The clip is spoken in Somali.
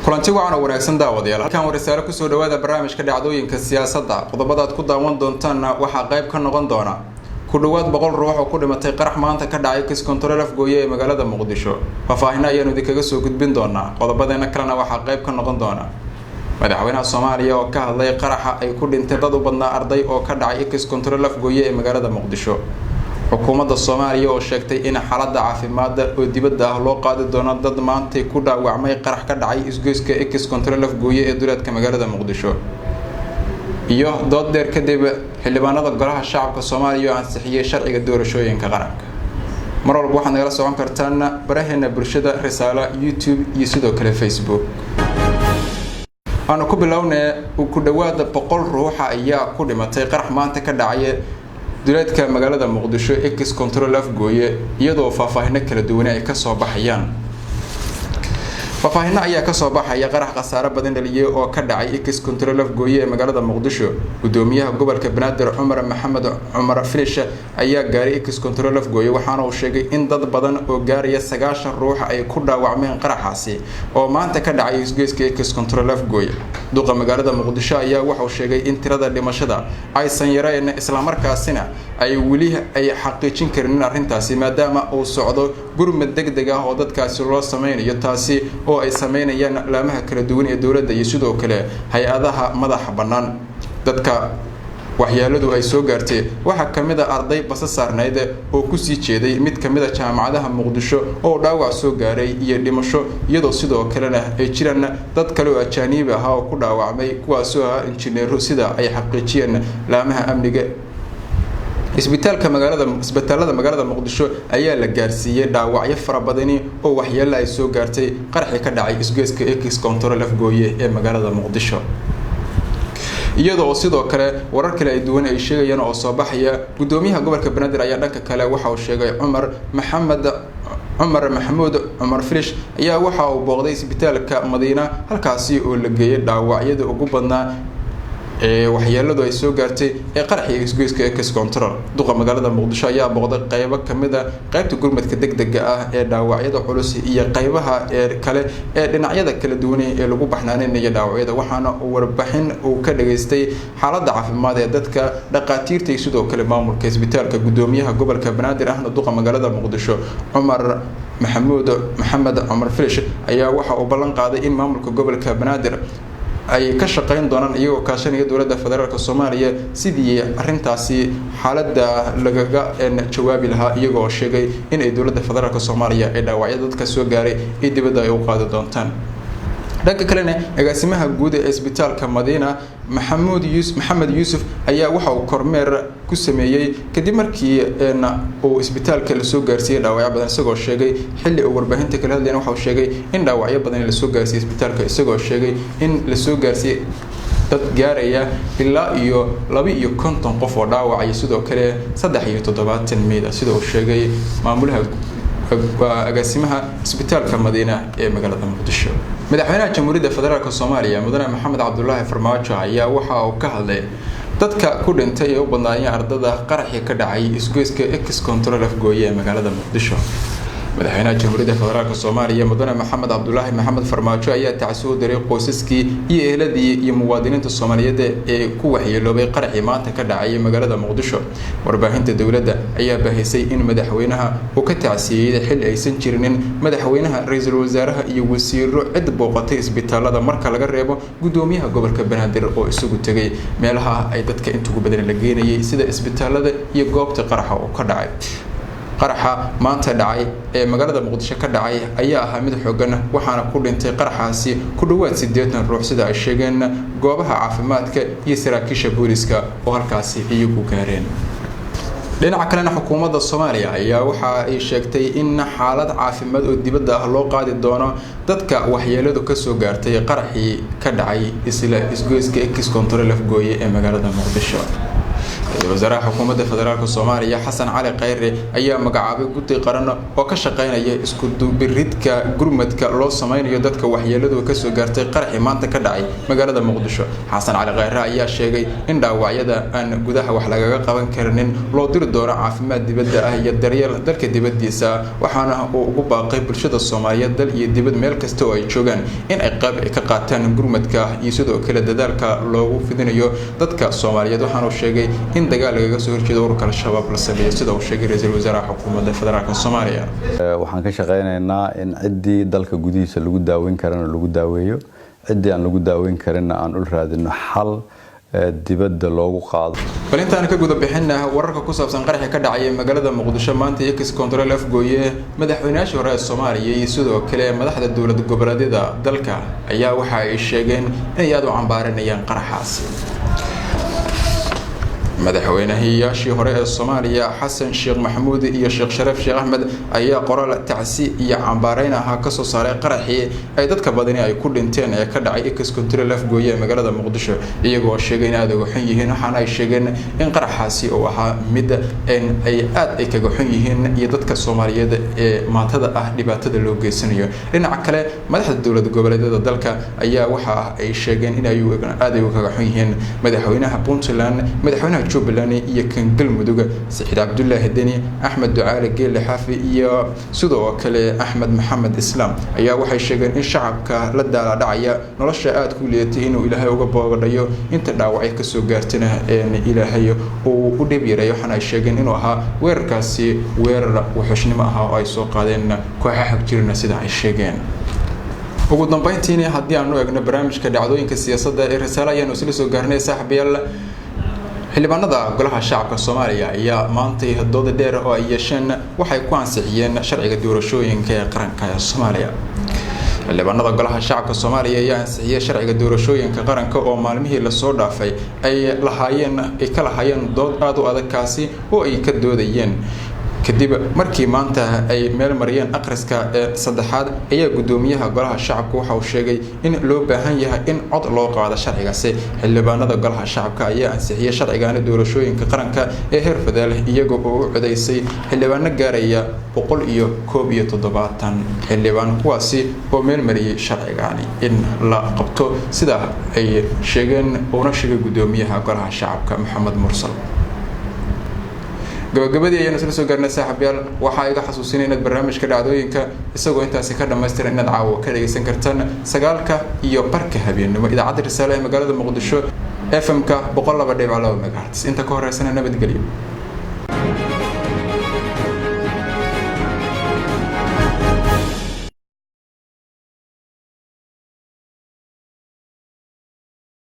kulanti wacan wanaagsan daawadayaal halkan warisaalo ku soo dhawaada barnaamijka dhacdooyinka siyaasadda qodobada aad ku daawan doontaan waxa qayb ka noqon doona ku dhawaad 100 ruux oo ku dhimatay qarax maanta ka dhacay kiis control afgooye ee magaalada Muqdisho faahfaahin ayaan idinkaga soo gudbin doonaa qodobadeena kalena waxa qayb ka noqon doona madaxweynaha Soomaaliya oo ka hadlay qaraxa ay ku dhintay dad u badnaa arday oo ka dhacay kiis control afgooye ee magaalada Muqdisho xukuumadda Soomaaliya oo sheegtay in xaaladda caafimaad oo dibadda ah loo qaadi doono dad maanta ku dhaawacmay qarax ka dhacay isgoyska kiis control afgooye ee duleedka magaalada Muqdisho iyo dood dheer kadib xildhibaanada golaha shacabka Soomaaliya oo ansixiyay sharciga doorashooyinka qaranka mar walba waxaad nagala socon kartaan baraheena bulshada risaalo YouTube iyo sidoo kale Facebook aanu ku bilownay ku dhawaad 100 ruux ayaa ku dhimatay qarax maanta ka dhacay duleedka magaalada Muqdisho ee kiis control afgooye iyadoo faahfaahin kala duwan ay ka soo baxayaan faahfaahin ayaa ka soo baxaya qarax khasaare badan dhaliyay oo ka dhacay kiis control afgooye ee magaalada Muqdisho gudoomiyaha gobolka Banaadir Cumar Maxamed Cumar Filish ayaa gaaray kiis control afgooye waxaana uu sheegay in dad badan oo gaaraya 9 ruux ay ku dhaawacmeen qaraxaasi oo maanta ka dhacay isgoyska kiis control afgooye duqa magaalada Muqdisho ayaa wuxuu sheegay in tirada dhimashada aysan yareen isla markaasina ay wali ay xaqiijin karin arrintaasi maadaama uu socdo gurmad degdeg ah oo dadkaasi loo sameeyo taasi oo ay sameynayaan laamaha kala duwan ee dawladda iyo sidoo kale hay'adaha madaxa banaan dadka waxyeeladu ay soo gaartay waxa kamid ah arday bas saarnayd oo ku sii jeeday mid kamid ah jaamacadaha Muqdisho oo dhaawac soo gaaray iyo dhimasho iyadoo sidoo kale ay jiraan dad kale oo ajaanib ah oo ku dhaawacmay kuwaas oo ah injineero sida ay xaqiijiyeen laamaha amniga isbitaalka magaalada Muqdisho ayaa la gaarsiiyay dhaawacyo fara badan oo waxyeello ay soo gaartay qaraxi ka dhacay isgoyska kiis control afgooye ee magaalada Muqdisho iyadoo sidoo kale warar kale ay duwan ay sheegayaan oo soo baxaya gudoomiyaha gobolka Banaadir ayaa dhanka kale waxa uu sheegay Cumar Maxamuud Cumar Filish ayaa waxa uu booqday isbitaalka Madiina halkaasi oo la geeyay dhaawacyada ugu badnaa waxyeeladu ay soo gaartay qaraxii isgoyska kiis control duqa magaalada Muqdisho ayaa booqday qaybo kamid ah qaybta gurmadka degdega ah ee dhaawacyada culus iyo qaybaha kale ee dhinacyada kala duwan ee lagu baxnaaninayo dhaawacyada waxaana uu warbixin uu ka dhageystay xaaladda caafimaad ee dadka dhaqaatiirta iyo sidoo kale maamulka isbitaalka gudoomiyaha gobolka Banaadir ahna duqa magaalada Muqdisho Cumar Maxamed Cumar Filish ayaa waxa uu ballan qaaday in maamulka gobolka Banaadir ay ka shaqeyn doonaan iyagoo kaashanaya dawladda federaalka Soomaaliya sidii arintaasi xaaladda lagaga jawaabi lahaa iyagoo sheegay in ay dawladda federaalka Soomaaliya ay dhaawacyada dadka soo gaaray ee dibadda ay u qaadi doontaan dhanka kalena agaasimaha guud ee isbitaalka Madiina Maxamed Yuusuf ayaa waxa uu kormeer ku sameeyay kadib markii uu isbitaalka la soo gaarsiiyay dhaawacyo badan isagoo sheegay xilli uu warbaahinta kala hadlayna waxa uu sheegay in dhaawacyo badan la soo gaarsiiyay isbitaalka isagoo sheegay in la soo gaarsiiyay dad gaaraya ilaa iyo 250 qof oo dhaawacay sidoo kale 73 meed sidoo uu sheegay maamulaha agaasimaha isbitaalka Madiina ee magaalada Muqdisho madaxweynaha Jamhuuriyadda Federaalka Soomaaliya Mudane Maxamed Cabdullaahi Farmaajo ayaa waxa uu ka hadlay dadka ku dhintay ee u badnaayeen ardada qaraxi ka dhacay isgoyska kiis control afgooye ee magaalada Muqdisho madaxweynaha Jamhuuriyadda Federaalka Soomaaliya Mudane Maxamed Cabdullaahi Maxamed Farmaajo ayaa tacsiyo diray qoysaskii iyo eheladii iyo muwaadiniinta Soomaaliyeed ee ku waxyeeloobay qaraxi maanta ka dhacay magaalada Muqdisho warbaahinta dawladda ayaa baahisay in madaxweynaha uu ka tacsiyay xil aysan jirinin madaxweynaha ra'iisul wasaaraha iyo wasiiro cid booqatay isbitaalada marka laga reebo gudoomiyaha gobolka Banaadir oo isugu tagay meelaha ay dadka inta ugu badan la geenayay sida isbitaalada iyo goobta qaraxa oo ka dhacay qaraxa maanta dhacay ee magaalada Muqdisho ka dhacay ayaa ahaa mid xooggan waxaana ku dhintay qaraxaasi ku dhawaad 80 ruux sida ay sheegeen goobaha caafimaadka iyo saraakiisha booliska oo halkaasi iyagu gaareen dhinaca kalena xukuumadda Soomaaliya ayaa waxa ay sheegtay in xaalad caafimaad oo dibadda ah loo qaadi doono dadka waxyeeladu ka soo gaartay qaraxii ka dhacay isla isgoyska kiis control afgooye ee magaalada Muqdisho wasaaradda xukuumadda federaalka Soomaaliya Xasan Cali Khayre ayaa magacaabay guddi qaran oo ka shaqeynaya isku duubridka gurmadka loo sameeyo dadka waxyeeladu ka soo gaartay qaraxii maanta ka dhacay magaalada Muqdisho. Xasan Cali Khayre ayaa sheegay in dhaawacyada aan gudaha wax lagaga qaban karin loo diri doono caafimaad dibadda ah iyo daryeel dalka dibaddiisa, waxaana uu ugu baaqay bulshada Soomaaliyeed dal iyo dibad meel kasta oo ay joogaan in ay qayb ka qaataan gurmadka iyo sidoo kale dadaalka loogu fidinayo dadka Soomaaliyeed. Waxaana uu sheegay in dagaal laga soo horjeedo ururka Al-Shabaab la sameeyo sida uu sheegay ra'iisul wasaaraha xukuumadda federaalka Soomaaliya. Waxaan ka shaqeynaynaa in cidii dalka gudihiisa lagu daaweyn karana lagu daaweeyo, cidii aan lagu daaweyn karina aan u raadino xal dibadda loogu qaado. Balintaan ka guda bixinaa wararka ku saabsan qaraxii ka dhacay magaalada Muqdisho maanta iyo Control afgooye madaxweynaha hore ee Soomaaliya iyo sidoo kale madaxda dawlad goboleedyada dalka ayaa waxa ay sheegeen in ay aad u cambaaranayaan qaraxaasi. madaxweynaha hore ee Soomaaliya Xasan Sheekh Maxamuud iyo Sheekh Sharaf Sheekh Ahmed ayaa qoraal tacsi iyo cambaareyn ah ka soo saaray qaraxii ay dadka badani ay ku dhinteen ee ka dhacay Control afgooye magaalada Muqdisho, iyagoo sheegay in aad uga xun yihiin. Waxaana ay sheegeen in qaraxaasi uu ahaa mid ay aad kaga xun yihiin iyo dadka Soomaaliyeed ee maatada ah dhibaatada loo geysanayo. Dhinaca kale madaxda dawlad goboleedyada dalka ayaa waxa ay sheegeen in ay aad uga xun yihiin madaxweynaha Puntland, madaxweynaha Jubbaland iyo kan Galmudug Saciid Cabdullaahi Deni, Axmed Ducaale Geelle Xaafi iyo sidoo kale Axmed Maxamed Islaam ayaa waxay sheegeen in shacabka la daala dhacaya nolosha aad ku leeyahay inuu Ilaahay uga boogadayo inta dhaawacay ka soo gaartana Ilaahay uu u dhib yareeyo. Waxaana ay sheegeen inuu ahaa weerarkaasi weerar wuxuushnimo ah oo ay soo qaadeen kooxaha jirna sida ay sheegeen. ugu dambeyntiina haddii aanu eegno barnaamijka dhacdooyinka siyaasadda ee Risaale ayaanu isla soo gaarnay saaxiibayaal. xildhibaanada golaha shacabka Soomaaliya ayaa maanta dood dheer oo ay yeesheen waxay ku ansixiyeen sharciga doorashooyinka ee qaranka ee Soomaaliya. xildhibaanada golaha shacabka Soomaaliya ayaa ansixiyay sharciga doorashooyinka qaranka oo maalmihii la soo dhaafay ay ka lahaayeen dood aad u adag kaasi oo ay ka doodayeen. kadib markii maanta ay meel mariyeen akhriska saddexaad ayaa gudoomiyaha golaha shacabka waxa uu sheegay in loo baahan yahay in cod loo qaado sharcigaasi. xildhibaanada golaha shacabka ayaa ansixiyay sharcigan doorashooyinka qaranka ee heer federaal iyagoo u codeysay xildhibaano gaaraya 170 xildhibaan kuwaasi oo meel mariyay sharcigan in la qabto sida ay sheegeen oo sheegay gudoomiyaha golaha shacabka Maxamed Mursal. gabagabadii ayaan isla soo gaarnay saaxiibayaal. waxaa iga xasuusinay inaad barnaamijka dhacdooyinka isagoo intaasi ka dhameystiran inaad caawa ka dhageysan kartaan 9:00 habeenimo idaacadda Risaale ee magaalada Muqdisho FM-ka 102.2 MHz. inta ka horeysana nabadgelyo.